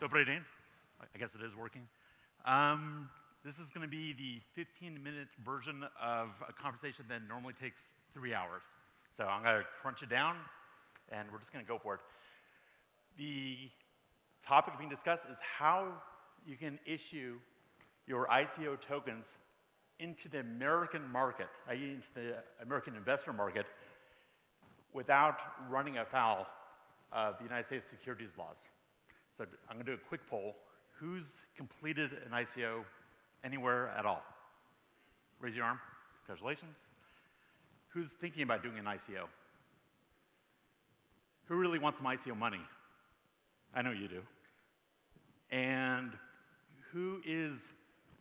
Добрый день. I guess it is working. This is going to be the 15-minute version of a conversation that normally takes 3 hours. So I'm going to crunch it down, and we're just going to go for it. The topic being discussed is how you can issue your ICO tokens into the American market, i.e. into the American investor market, without running afoul of the United States securities laws. So I'm going to do a quick poll. Who's completed an ICO anywhere at all? Raise your arm. Congratulations. Who's thinking about doing an ICO? Who really wants some ICO money? I know you do. And who is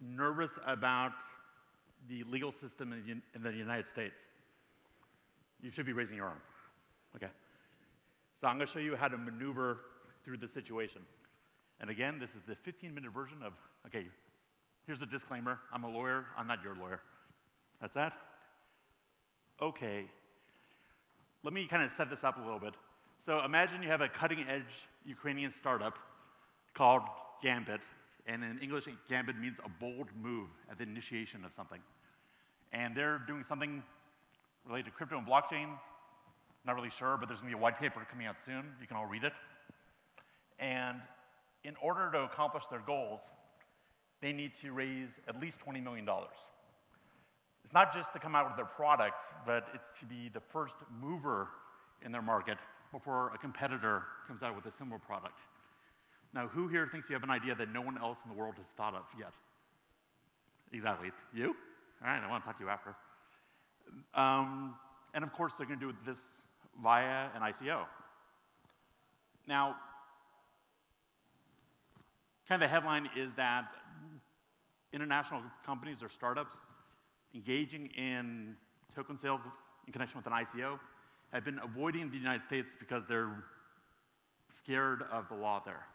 nervous about the legal system in the United States? You should be raising your arm. Okay. So I'm going to show you how to maneuver through the situation. And again, this is the 15-minute version of, okay, here's a disclaimer. I'm a lawyer. I'm not your lawyer. That's that? Okay. Let me kind of set this up a little bit. So imagine you have a cutting-edge Ukrainian startup called Gambit. And in English, Gambit means a bold move at the initiation of something. And they're doing something related to crypto and blockchain. Not really sure, but there's going to be a white paper coming out soon. You can all read it. And in order to accomplish their goals, they need to raise at least $20 million. It's not just to come out with their product, but it's to be the first mover in their market before a competitor comes out with a similar product. Now, who here thinks you have an idea that no one else in the world has thought of yet? Exactly. You? All right, I want to talk to you after. And of course, they're going to do this via an ICO. Now, kind of the headline is that international companies or startups engaging in token sales in connection with an ICO have been avoiding the United States because they're scared of the law there.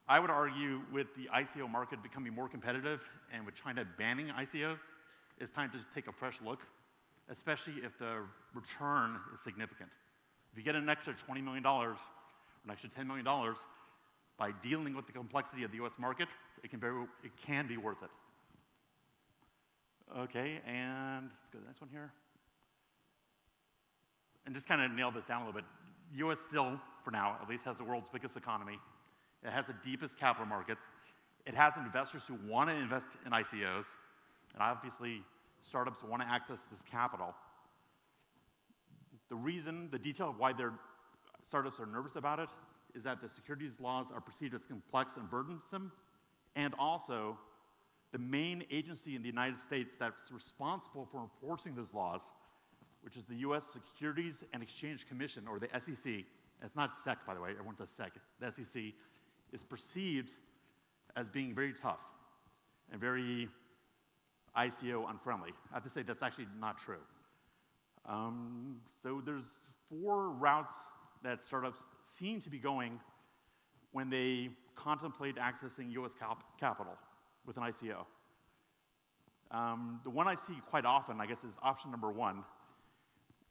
I would argue with the ICO market becoming more competitive and with China banning ICOs, it's time to take a fresh look, especially if the return is significant. If you get an extra $20 million, or an extra $10 million, by dealing with the complexity of the US market, it can be worth it. Okay, and let's go to the next one here. And just kind of nail this down a little bit. US still, for now, at least has the world's biggest economy. It has the deepest capital markets. It has investors who want to invest in ICOs. And obviously, startups want to access this capital. The detail of why their startups are nervous about it is that the securities laws are perceived as complex and burdensome, and also the main agency in the United States that's responsible for enforcing those laws, which is the US Securities and Exchange Commission, or the SEC. It's not SEC, by the way. Everyone says SEC. The SEC is perceived as being very tough and very ICO unfriendly. I have to say that's actually not true. So there's 4 routes that startups seem to be going when they contemplate accessing US capital with an ICO. The one I see quite often, I guess, is option number 1,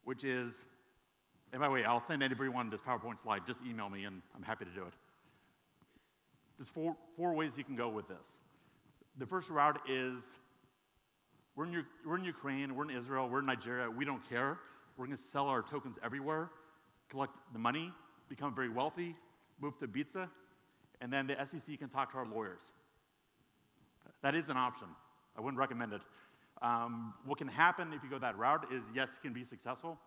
which is, and by the way, I'll send everyone this PowerPoint slide. Just email me, and I'm happy to do it. There's 4 ways you can go with this. The first route is, we're in Ukraine, we're in Israel, we're in Nigeria, we don't care. We're going to sell our tokens everywhere, collect the money, become very wealthy, move to Ibiza, and then the SEC can talk to our lawyers. That is an option. I wouldn't recommend it. What can happen if you go that route is, yes, you can be successful,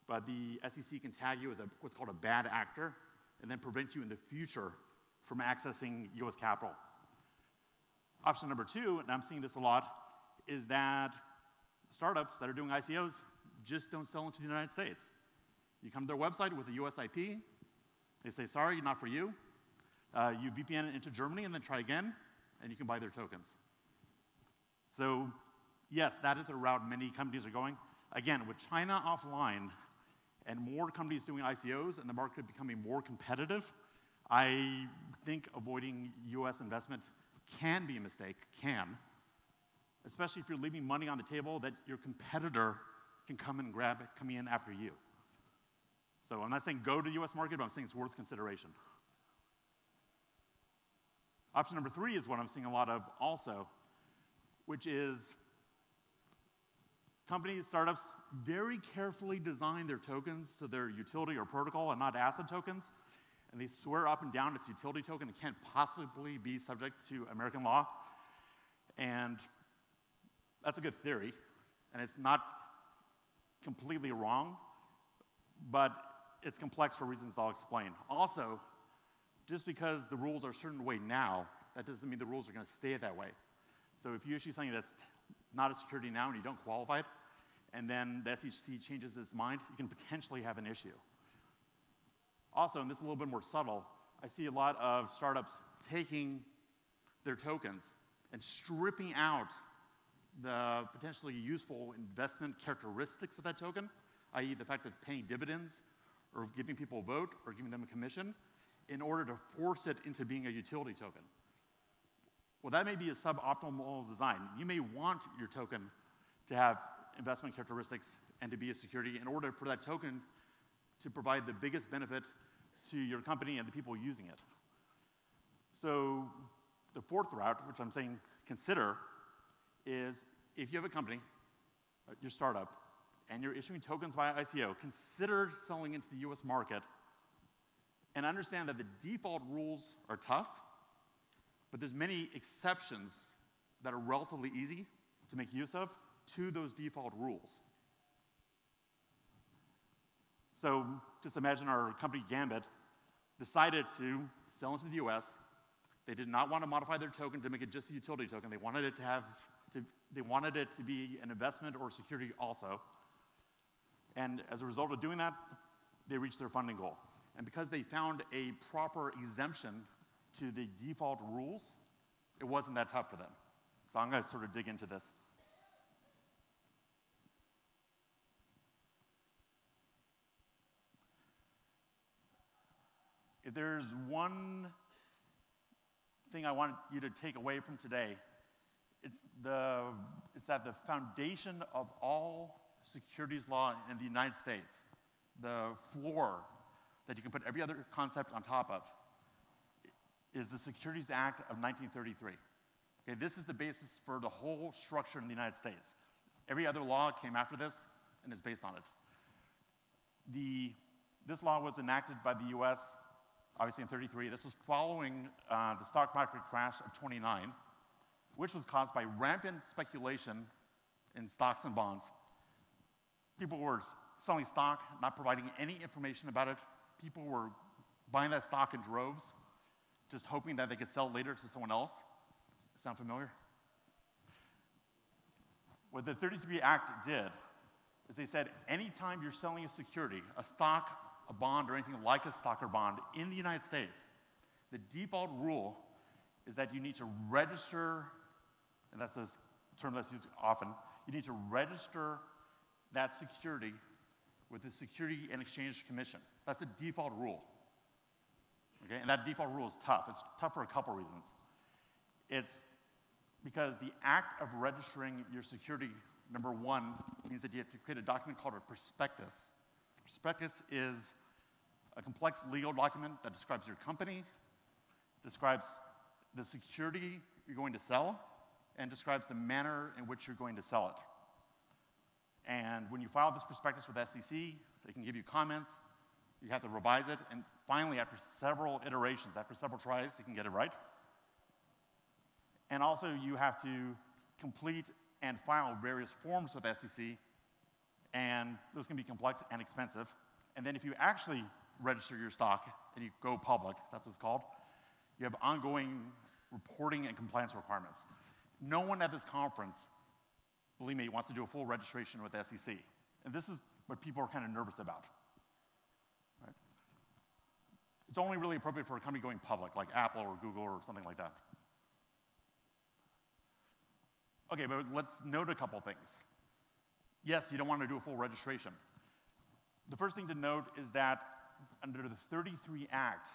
but the SEC can tag you as what's called a bad actor and then prevent you in the future from accessing US capital. Option number 2, and I'm seeing this a lot, is that startups that are doing ICOs just don't sell into the United States. You come to their website with a US IP, they say, sorry, not for you. You VPN it into Germany and then try again, and you can buy their tokens. So yes, that is a route many companies are going. Again, with China offline and more companies doing ICOs and the market becoming more competitive, I think avoiding US investment can be a mistake, especially if you're leaving money on the table that your competitor can come and grab it, coming in after you. So I'm not saying go to the US market, but I'm saying it's worth consideration. Option number 3 is what I'm seeing a lot of also, which is companies, startups, very carefully design their tokens so they're utility or protocol and not asset tokens, and they swear up and down it's utility token. It can't possibly be subject to American law, and that's a good theory, and it's not completely wrong, but it's complex for reasons I'll explain. Also, just because the rules are a certain way now, that doesn't mean the rules are going to stay that way. So if you issue something that's not a security now and you don't qualify it, and then the SEC changes its mind, you can potentially have an issue. Also, and this is a little bit more subtle, I see a lot of startups taking their tokens and stripping out the potentially useful investment characteristics of that token, i.e. the fact that it's paying dividends or giving people a vote or giving them a commission, in order to force it into being a utility token. Well, that may be a suboptimal design. You may want your token to have investment characteristics and to be a security in order for that token to provide the biggest benefit to your company and the people using it. So the 4th route, which I'm saying consider, is if you have a company, your startup, and you're issuing tokens via ICO, consider selling into the US market and understand that the default rules are tough, but there's many exceptions that are relatively easy to make use of to those default rules. So just imagine our company Gambit decided to sell into the US. They did not want to modify their token to make it just a utility token. They wanted it to be an investment or security also. And as a result of doing that, they reached their funding goal. And because they found a proper exemption to the default rules, it wasn't that tough for them. So I'm going to sort of dig into this. If there's one thing I want you to take away from today, it's that the foundation of all securities law in the United States, the floor that you can put every other concept on top of, is the Securities Act of 1933. Okay, this is the basis for the whole structure in the United States. Every other law came after this and is based on it. This law was enacted by the US, obviously in 33. This was following the stock market crash of 29, which was caused by rampant speculation in stocks and bonds. People were selling stock, not providing any information about it. People were buying that stock in droves, just hoping that they could sell it later to someone else. Sound familiar? What the 33 Act did is they said anytime you're selling a security, a stock, a bond, or anything like a stock or bond in the United States, the default rule is that you need to register, and that's a term that's used often, you need to register that security with the Securities and Exchange Commission. That's the default rule. Okay? And that default rule is tough. It's tough for a couple reasons. It's because the act of registering your security, number one, means that you have to create a document called a prospectus. Prospectus is a complex legal document that describes your company, describes the security you're going to sell, and describes the manner in which you're going to sell it. And when you file this prospectus with SEC, they can give you comments, you have to revise it, and finally, after several iterations, after several tries, you can get it right. And also, you have to complete and file various forms with SEC, and those can be complex and expensive. And then if you actually register your stock and you go public, that's what it's called, you have ongoing reporting and compliance requirements. No one at this conference, believe me, wants to do a full registration with the SEC. And this is what people are kind of nervous about. Right? It's only really appropriate for a company going public, like Apple or Google or something like that. Okay, but let's note a couple things. Yes, you don't want to do a full registration. The first thing to note is that under the 33 Act,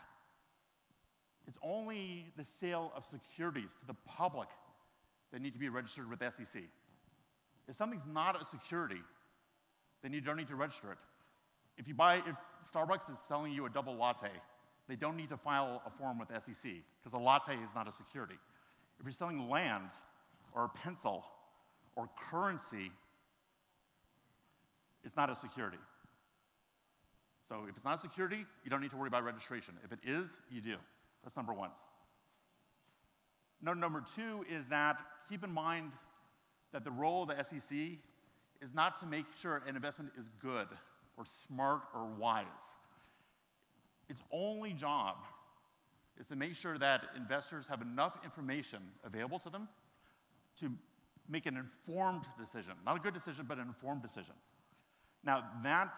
it's only the sale of securities to the public that need to be registered with the SEC. If something's not a security, then you don't need to register it. If Starbucks is selling you a double latte they don't need to file a form with the SEC, because a latte is not a security. If you're selling land, or a pencil, or currency, it's not a security. So if it's not a security, you don't need to worry about registration. If it is, you do. That's number one. Note number two is that keep in mind that the role of the SEC is not to make sure an investment is good, or smart, or wise. Its only job is to make sure that investors have enough information available to them to make an informed decision. Not a good decision, but an informed decision. Now, that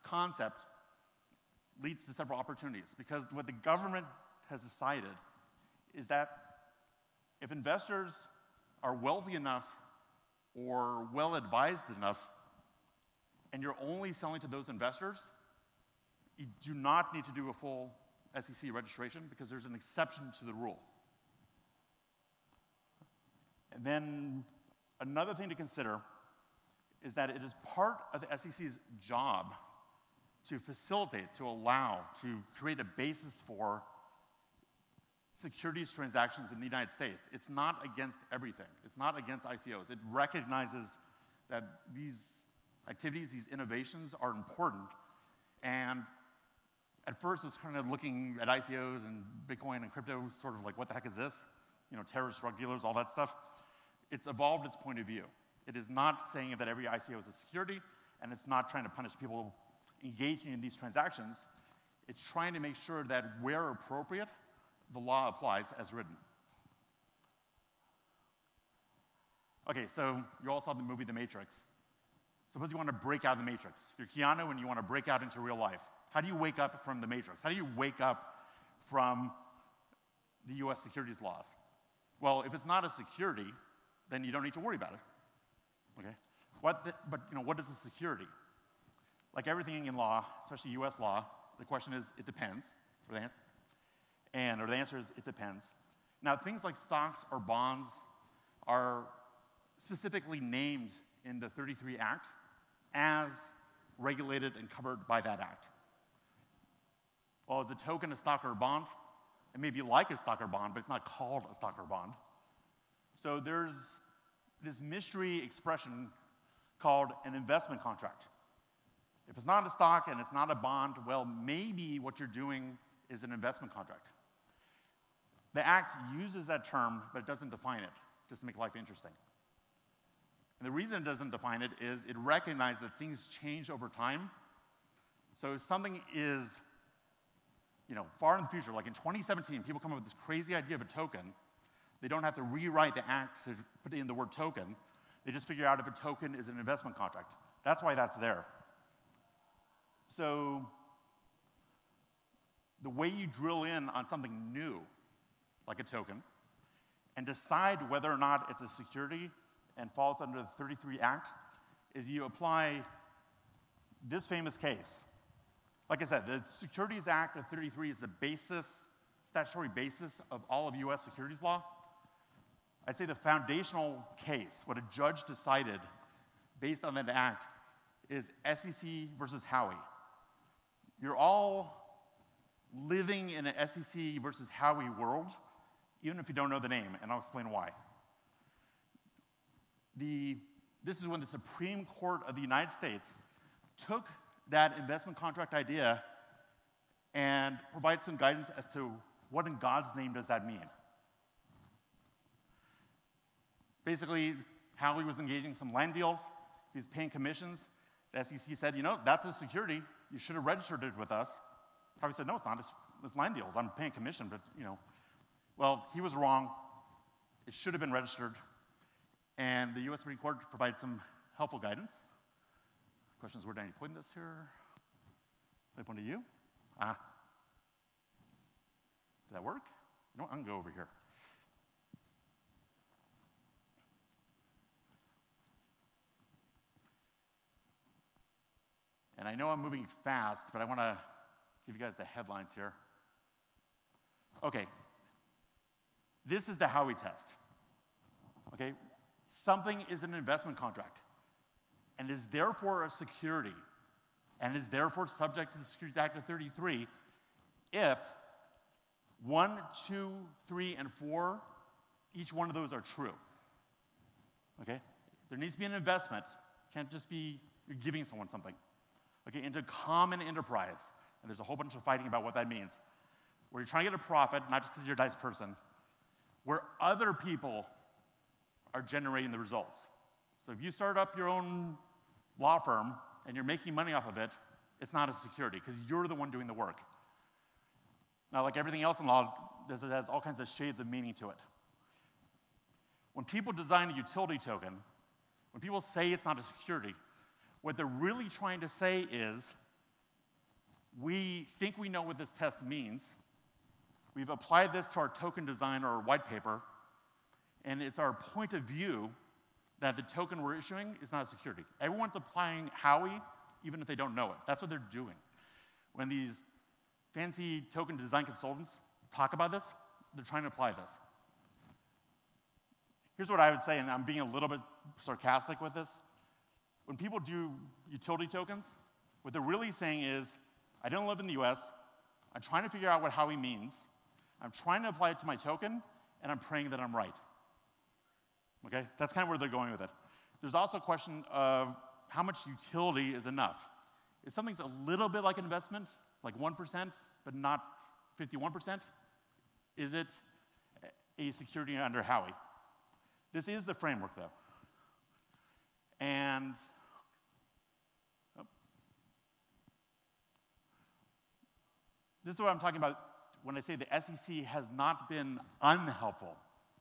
concept leads to several opportunities, because what the government has decided is that if investors are wealthy enough or well-advised enough, and you're only selling to those investors, you do not need to do a full SEC registration, because there's an exception to the rule. And then another thing to consider is that it is part of the SEC's job to facilitate, to allow, to create a basis for securities transactions in the United States. It's not against everything. It's not against ICOs. It recognizes that these activities, these innovations are important. And at first, it's kind of looking at ICOs and Bitcoin and crypto, sort of like, what the heck is this? You know, terrorist drug dealers, all that stuff. It's evolved its point of view. It is not saying that every ICO is a security, and it's not trying to punish people engaging in these transactions. It's trying to make sure that where appropriate, the law applies as written. Okay, so you all saw the movie The Matrix. Suppose you want to break out of the Matrix. You're Keanu and you want to break out into real life. How do you wake up from the Matrix? How do you wake up from the US securities laws? Well, if it's not a security, then you don't need to worry about it. Okay? But you know, what is a security? Like everything in law, especially US law, the question is, it depends. Or the answer is, it depends. Now, things like stocks or bonds are specifically named in the 33 Act as regulated and covered by that act. Well, is a token a stock or a bond? It may be like a stock or bond, but it's not called a stock or bond. So there's this mystery expression called an investment contract. If it's not a stock and it's not a bond, well, maybe what you're doing is an investment contract. The Act uses that term, but it doesn't define it, just to make life interesting. And the reason it doesn't define it is it recognizes that things change over time. So if something is, you know, far in the future, like in 2017, people come up with this crazy idea of a token. They don't have to rewrite the Act to put in the word token. They just figure out if a token is an investment contract. That's why that's there. So the way you drill in on something new, like a token, and decide whether or not it's a security and falls under the 33 Act, is you apply this famous case. Like I said, the Securities Act of 33 is the basis, statutory basis of all of US securities law. I'd say the foundational case, what a judge decided based on that act, is SEC versus Howey. You're all living in an SEC versus Howey world, even if you don't know the name, and I'll explain why. This is when the Supreme Court of the United States took that investment contract idea and provided some guidance as to what in God's name does that mean. Basically, Howey was engaging some land deals. He was paying commissions. The SEC said, you know, that's a security. You should have registered it with us. Howey said, no, it's not. It's land deals. I'm paying commission, but, you know. Well, he was wrong. It should have been registered. And the US Supreme Court provided some helpful guidance. Questions, where did I point this here? Did I point to you? Did that work? No, I can go over here. And I know I'm moving fast, but I want to give you guys the headlines here. Okay. This is the Howey Test. Okay? Something is an investment contract and is therefore a security and is therefore subject to the Securities Act of 33 if 1, 2, 3, and 4, each one of those are true. Okay? There needs to be an investment. It can't just be you're giving someone something. Okay, into common enterprise. And there's a whole bunch of fighting about what that means. Where you're trying to get a profit, not just because you're a nice person, where other people are generating the results. So if you start up your own law firm and you're making money off of it, it's not a security because you're the one doing the work. Now, like everything else in law, this has all kinds of shades of meaning to it. When people design a utility token, when people say it's not a security, what they're really trying to say is, we think we know what this test means. We've applied this to our token design or our white paper, and it's our point of view that the token we're issuing is not a security. Everyone's applying Howey, even if they don't know it. That's what they're doing. When these fancy token design consultants talk about this, they're trying to apply this. Here's what I would say, and I'm being a little bit sarcastic with this. When people do utility tokens, what they're really saying is, I don't live in the US, I'm trying to figure out what Howey means, I'm trying to apply it to my token, and I'm praying that I'm right. Okay? That's kind of where they're going with it. There's also a question of how much utility is enough. If something's a little bit like an investment, like 1%, but not 51%, is it a security under Howey? This is the framework, though. And this is what I'm talking about when I say the SEC has not been unhelpful.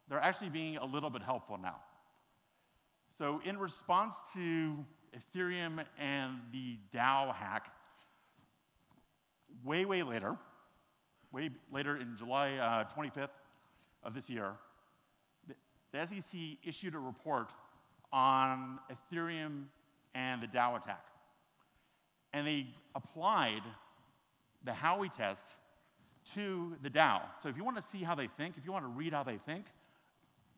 They're actually being a little bit helpful now. So in response to Ethereum and the Dow hack, way later in July 25th of this year, the SEC issued a report on Ethereum and the Dow attack. And they applied the Howey test to the Dow. So if you want to see how they think, if you want to read how they think,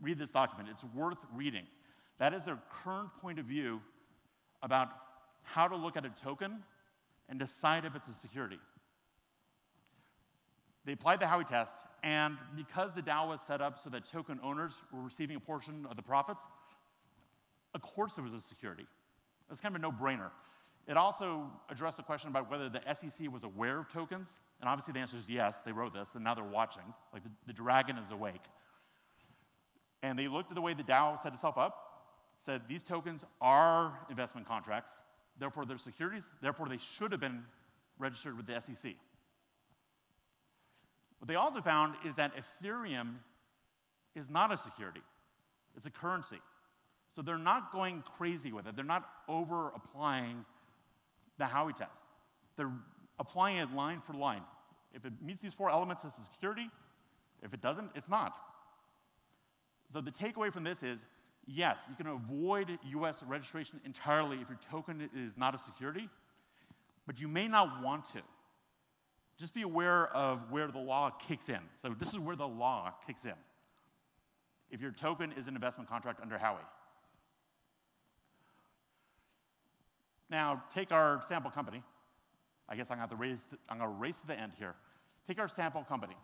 read this document. It's worth reading. That is their current point of view about how to look at a token and decide if it's a security. They applied the Howey test, and because the Dow was set up so that token owners were receiving a portion of the profits, of course it was a security. It's kind of a no-brainer. It also addressed the question about whether the SEC was aware of tokens, and obviously the answer is yes, they wrote this, and now they're watching. Like the dragon is awake. And they looked at the way the Dow set itself up, said these tokens are investment contracts, therefore they're securities, therefore they should have been registered with the SEC. What they also found is that Ethereum is not a security. It's a currency. So they're not going crazy with it. They're not over-applying the Howey test. They're applying it line for line. If it meets these 4 elements, it's a security. If it doesn't, it's not. So the takeaway from this is, yes, you can avoid US registration entirely if your token is not a security, but you may not want to. Just be aware of where the law kicks in. So this is where the law kicks in. If your token is an investment contract under Howey. Now, take our sample company. I guess I'm going to race to the end here. Take our sample company.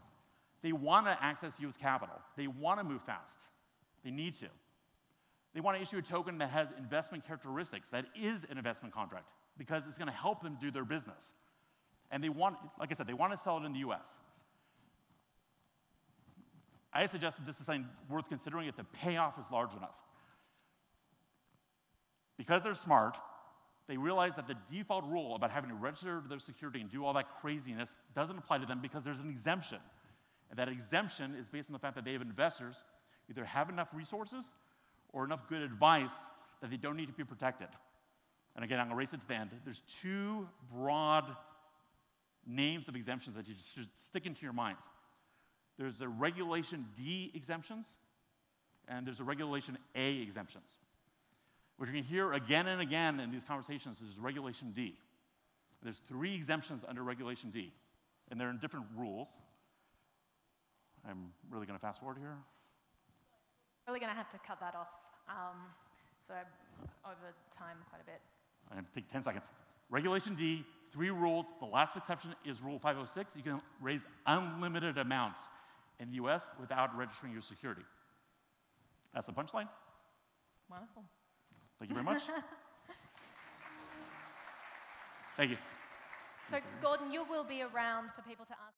They want to access US capital. They want to move fast. They need to. They want to issue a token that has investment characteristics, that is an investment contract, because it's going to help them do their business. And they want, like I said, they want to sell it in the US. I suggested this is something worth considering if the payoff is large enough. Because they're smart, they realize that the default rule about having to register their security and do all that craziness doesn't apply to them because there's an exemption. And that exemption is based on the fact that they have investors either have enough resources or enough good advice that they don't need to be protected. And again, I'm going to race it to the end. There's 2 broad names of exemptions that you should stick into your minds. There's a Regulation D exemptions, and there's a Regulation A exemptions. What you're going to hear again and again in these conversations is Regulation D. There's 3 exemptions under Regulation D, and they're in different rules. I'm really going to fast forward here. Really going to have to cut that off. So over time quite a bit. I'm going to take 10 seconds. Regulation D 3 rules. The last exception is Rule 506. You can raise unlimited amounts in the US without registering your security. That's the punchline. Wonderful. Thank you very much. Thank you. So, Gordon, you will be around for people to ask.